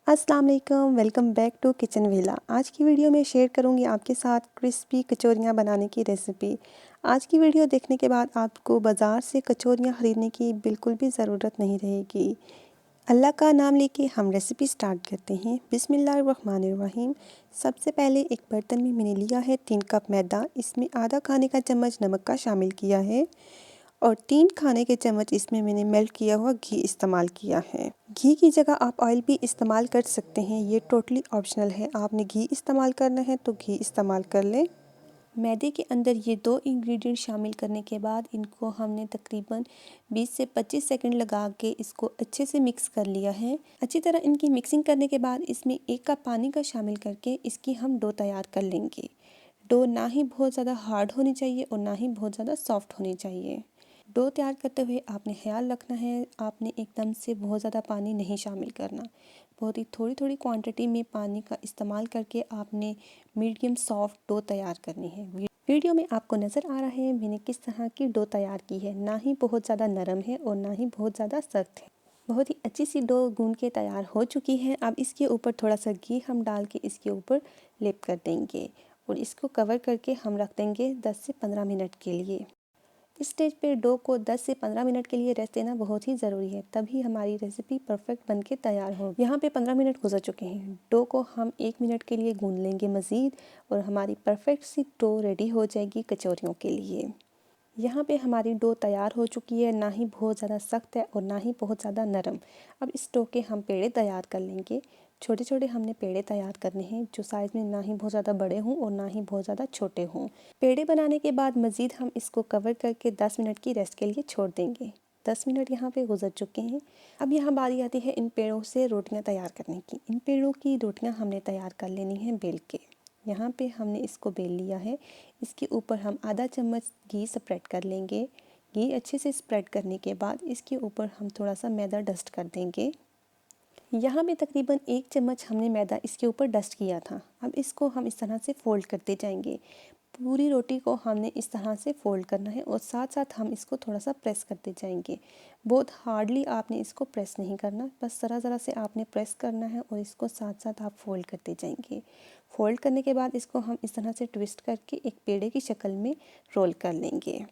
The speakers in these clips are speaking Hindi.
अस्सलाम वालेकुम, welcome back to kitchen villa. आज की वीडियो में शेयर करूंगी आपके साथ क्रिस्पी कचौरियां बनाने की रेसिपी। आज की वीडियो देखने के बाद आपको बाज़ार से कचौरियां ख़रीदने की बिल्कुल भी ज़रूरत नहीं रहेगी। अल्लाह का नाम लेके हम रेसिपी स्टार्ट करते हैं। बिस्मिल्लाहिर्रहमानिर्रहीम। सबसे पहले एक बर्तन में मैंने लिया है 3 कप मैदा। इसमें आधा खाने का चम्मच नमक का शामिल किया है और 3 खाने के चम्मच इसमें मैंने मेल्ट किया हुआ घी इस्तेमाल किया है। घी की जगह आप ऑयल भी इस्तेमाल कर सकते हैं, ये टोटली ऑप्शनल है। आपने घी इस्तेमाल करना है तो घी इस्तेमाल कर लें। मैदे के अंदर ये 2 इंग्रेडिएंट शामिल करने के बाद इनको हमने तकरीबन 20 से 25 सेकंड लगा के इसको अच्छे से मिक्स कर लिया है। अच्छी तरह इनकी मिक्सिंग करने के बाद इसमें 1 कप पानी का शामिल करके इसकी हम डो तैयार कर लेंगे। डो ना ही बहुत ज़्यादा हार्ड होनी चाहिए और ना ही बहुत ज़्यादा सॉफ्ट होनी चाहिए। डो तैयार करते हुए आपने ख्याल रखना है, आपने एकदम से बहुत ज़्यादा पानी नहीं शामिल करना। बहुत ही थोड़ी थोड़ी क्वांटिटी में पानी का इस्तेमाल करके आपने मीडियम सॉफ्ट डो तैयार करनी है। वीडियो में आपको नज़र आ रहा है मैंने किस तरह की डो तैयार की है। ना ही बहुत ज़्यादा नरम है और ना ही बहुत ज़्यादा सख्त है। बहुत ही अच्छी सी डो गूंद के तैयार हो चुकी है। अब इसके ऊपर थोड़ा सा घी हम डाल के इसके ऊपर लेप कर देंगे और इसको कवर करके हम रख देंगे 10 से 15 मिनट के लिए। इस स्टेज पे डो को 10 से 15 मिनट के लिए रेस्ट देना बहुत ही ज़रूरी है, तभी हमारी रेसिपी परफेक्ट बनके तैयार हो। यहाँ पे 15 मिनट गुजर चुके हैं। डो को हम 1 मिनट के लिए गूंद लेंगे मज़ीद और हमारी परफेक्ट सी डो रेडी हो जाएगी कचौरियों के लिए। यहाँ पे हमारी डो तैयार हो चुकी है, ना ही बहुत ज़्यादा सख्त है और ना ही बहुत ज़्यादा नरम। अब इस डो के हम पेड़े तैयार कर लेंगे। छोटे छोटे हमने पेड़े तैयार करने हैं जो साइज़ में ना ही बहुत ज़्यादा बड़े हों और ना ही बहुत ज़्यादा छोटे हों। पेड़े बनाने के बाद मज़ीद हम इसको कवर करके 10 मिनट की रेस्ट के लिए छोड़ देंगे। 10 मिनट यहाँ पे गुजर चुके हैं। अब यहाँ बारी आती है इन पेड़ों से रोटियाँ तैयार करने की। इन पेड़ों की रोटियाँ हमने तैयार कर लेनी है बेल के। यहाँ पे हमने इसको बेल लिया है। इसके ऊपर हम आधा चम्मच घी स्प्रेड कर लेंगे। घी अच्छे से स्प्रेड करने के बाद इसके ऊपर हम थोड़ा सा मैदा डस्ट कर देंगे। यहाँ पे तकरीबन 1 चम्मच हमने मैदा इसके ऊपर डस्ट किया था। अब इसको हम इस तरह से फ़ोल्ड करते जाएंगे। पूरी रोटी को हमने इस तरह से फ़ोल्ड करना है और साथ साथ हम इसको थोड़ा सा प्रेस करते जाएंगे। बहुत हार्डली आपने इसको प्रेस नहीं करना, बस ज़रा ज़रा से आपने प्रेस करना है और इसको साथ साथ आप फ़ोल्ड करते जाएंगे। फ़ोल्ड करने के बाद इसको हम इस तरह से ट्विस्ट करके एक पेड़े की शक्ल में रोल कर लेंगे।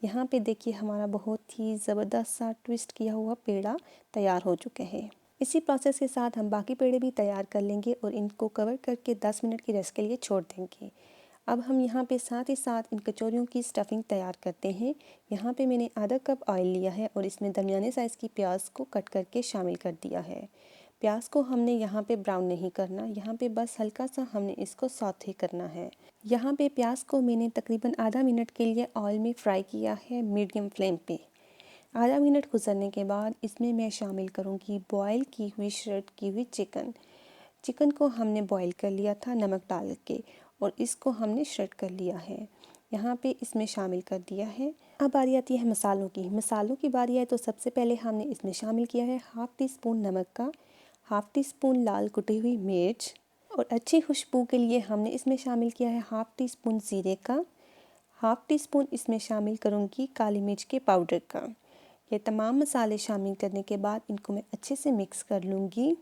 यहाँ पे देखिए हमारा बहुत ही ज़बरदस्त सा ट्विस्ट किया हुआ पेड़ा तैयार हो चुके हैं। इसी प्रोसेस के साथ हम बाकी पेड़े भी तैयार कर लेंगे और इनको कवर करके 10 मिनट की रेस्ट के लिए छोड़ देंगे। अब हम यहाँ पे साथ ही साथ इन कचौरियों की स्टफिंग तैयार करते हैं। यहाँ पे मैंने आधा कप ऑयल लिया है और इसमें दरमियाने साइज़ की प्याज को कट करके शामिल कर दिया है। प्याज को हमने यहाँ पे ब्राउन नहीं करना, यहाँ पे बस हल्का सा हमने इसको सौते करना है। यहाँ पे प्याज को मैंने तकरीबन आधा मिनट के लिए ऑयल में फ्राई किया है मीडियम फ्लेम पे। आधा मिनट गुजरने के बाद इसमें मैं शामिल करूँगी बॉयल की हुई श्रेड की हुई चिकन को हमने बॉईल कर लिया था नमक डाल के और इसको हमने श्रेड कर लिया है। यहाँ पे इसमें शामिल कर दिया है। अब बारी आती है मसालों की बारी है तो सबसे पहले हमने इसमें शामिल किया है हाफ़ टी स्पून नमक का, हाफ़ टी स्पून लाल कुटी हुई मिर्च और अच्छी खुशबू के लिए हमने इसमें शामिल किया है हाफ़ टी स्पून ज़ीरे का, हाफ़ टी स्पून इसमें शामिल करूँगी काली मिर्च के पाउडर का। ये तमाम मसाले शामिल करने के बाद इनको मैं अच्छे से मिक्स कर लूँगी।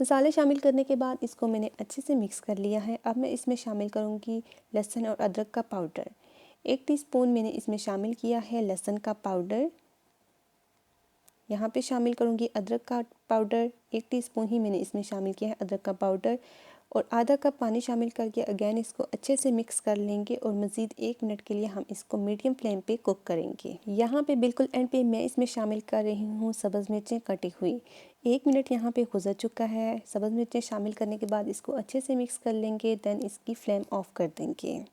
मसाले शामिल करने के बाद इसको मैंने अच्छे से मिक्स कर लिया है। अब मैं इसमें शामिल करूँगी लहसुन और अदरक का पाउडर। 1 टीस्पून मैंने इसमें शामिल किया है लहसुन का पाउडर। यहाँ पे शामिल करूँगी अदरक का पाउडर। 1 टीस्पून ही मैंने इसमें शामिल किया है अदरक का पाउडर और आधा कप पानी शामिल करके अगेन इसको अच्छे से मिक्स कर लेंगे और मज़ीद 1 मिनट के लिए हम इसको मीडियम फ्लेम पे कुक करेंगे। यहाँ पे बिल्कुल एंड पे मैं इसमें शामिल कर रही हूँ सब्ज़ मिर्चें कटी हुई। 1 मिनट यहाँ पे गुजर चुका है। सब्ज़ मिर्चें शामिल करने के बाद इसको अच्छे से मिक्स कर लेंगे, देन इसकी फ्लेम ऑफ कर देंगे।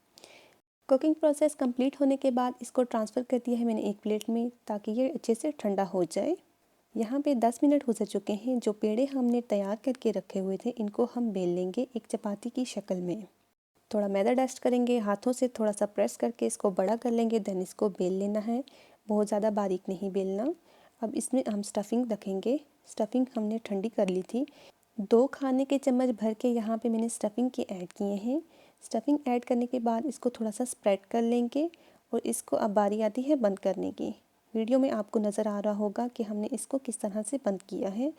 कुकिंग प्रोसेस कंप्लीट होने के बाद इसको ट्रांसफ़र कर दिया है मैंने एक प्लेट में ताकि ये अच्छे से ठंडा हो जाए। यहाँ पे 10 मिनट गुजर चुके हैं। जो पेड़े हमने तैयार करके रखे हुए थे इनको हम बेल लेंगे एक चपाती की शक्ल में। थोड़ा मैदा डस्ट करेंगे, हाथों से थोड़ा सा प्रेस करके इसको बड़ा कर लेंगे, देन इसको बेल लेना है। बहुत ज़्यादा बारीक नहीं बेलना। अब इसमें हम स्टफिंग रखेंगे। स्टफिंग हमने ठंडी कर ली थी। 2 खाने के चम्मच भर के यहाँ पे मैंने स्टफिंग के ऐड किए हैं। स्टफिंग ऐड करने के बाद इसको थोड़ा सा स्प्रेड कर लेंगे और इसको अब बारी आती है बंद करने की। वीडियो में आपको नज़र आ रहा होगा कि हमने इसको किस तरह से बंद किया है।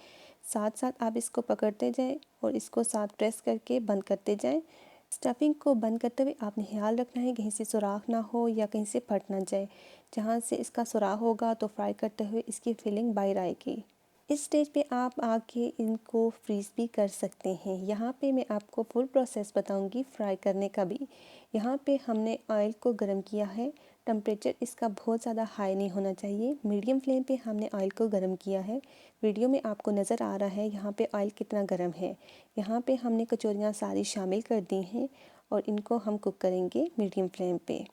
साथ साथ आप इसको पकड़ते जाएं और इसको साथ प्रेस करके बंद करते जाएं। स्टफिंग को बंद करते हुए आपने ख्याल रखना है कहीं से सुराख ना हो या कहीं से फट ना जाए। जहाँ से इसका सुराख होगा तो फ्राई करते हुए इसकी फिलिंग बाहर आएगी। इस स्टेज पे आप आके इनको फ्रीज़ भी कर सकते हैं। यहाँ पे मैं आपको फुल प्रोसेस बताऊंगी फ्राई करने का भी। यहाँ पे हमने ऑयल को गर्म किया है। टेम्परेचर इसका बहुत ज़्यादा हाई नहीं होना चाहिए, मीडियम फ्लेम पे हमने ऑयल को गर्म किया है। वीडियो में आपको नज़र आ रहा है यहाँ पे ऑयल कितना गर्म है। यहाँ पे हमने कचौरियाँ सारी शामिल कर दी हैं और इनको हम कुक करेंगे मीडियम फ्लेम पे।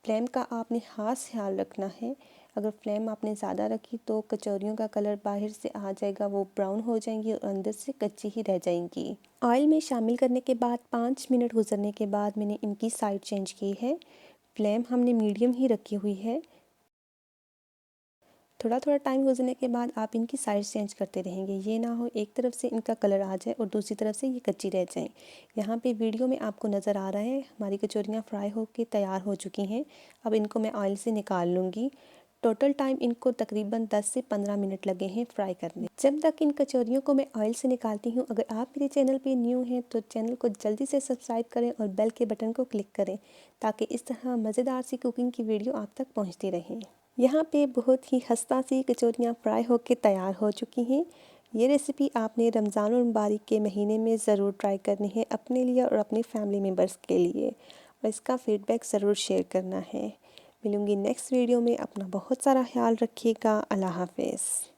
फ्लेम का आपने ख़ास ख्याल रखना है। अगर फ्लेम आपने ज़्यादा रखी तो कचौरियों का कलर बाहर से आ जाएगा, वो ब्राउन हो जाएंगी और अंदर से कच्ची ही रह जाएंगी। ऑयल में शामिल करने के बाद 5 मिनट गुजरने के बाद मैंने इनकी साइड चेंज की है। फ्लेम हमने मीडियम ही रखी हुई है। थोड़ा थोड़ा टाइम गुजरने के बाद आप इनकी साइड चेंज करते रहेंगे। ये ना हो एक तरफ से इनका कलर आ जाए और दूसरी तरफ से ये कच्ची रह जाए। यहाँ पे वीडियो में आपको नज़र आ रहा है हमारी कचौरियाँ फ्राई होकर तैयार हो चुकी हैं। अब इनको मैं ऑयल से निकाल लूँगी। टोटल टाइम इनको तकरीबन 10 से 15 मिनट लगे हैं फ्राई करने। जब तक इन कचौरियों को मैं ऑयल से निकालती हूँ, अगर आप मेरे चैनल पे न्यू हैं तो चैनल को जल्दी से सब्सक्राइब करें और बेल के बटन को क्लिक करें ताकि इस तरह मज़ेदार सी कुकिंग की वीडियो आप तक पहुँचती रहे। यहाँ पे बहुत ही खस्ता सी कचौरियाँ फ्राई होकर तैयार हो चुकी हैं। ये रेसिपी आपने रमज़ान और मुबारक के महीने में ज़रूर ट्राई करनी है अपने लिए और अपनी फैमिली मेम्बर्स के लिए, और इसका फ़ीडबैक ज़रूर शेयर करना है। मिलूँगी नेक्स्ट वीडियो में। अपना बहुत सारा ख्याल रखिएगा। अल्लाह हाफ़िज़।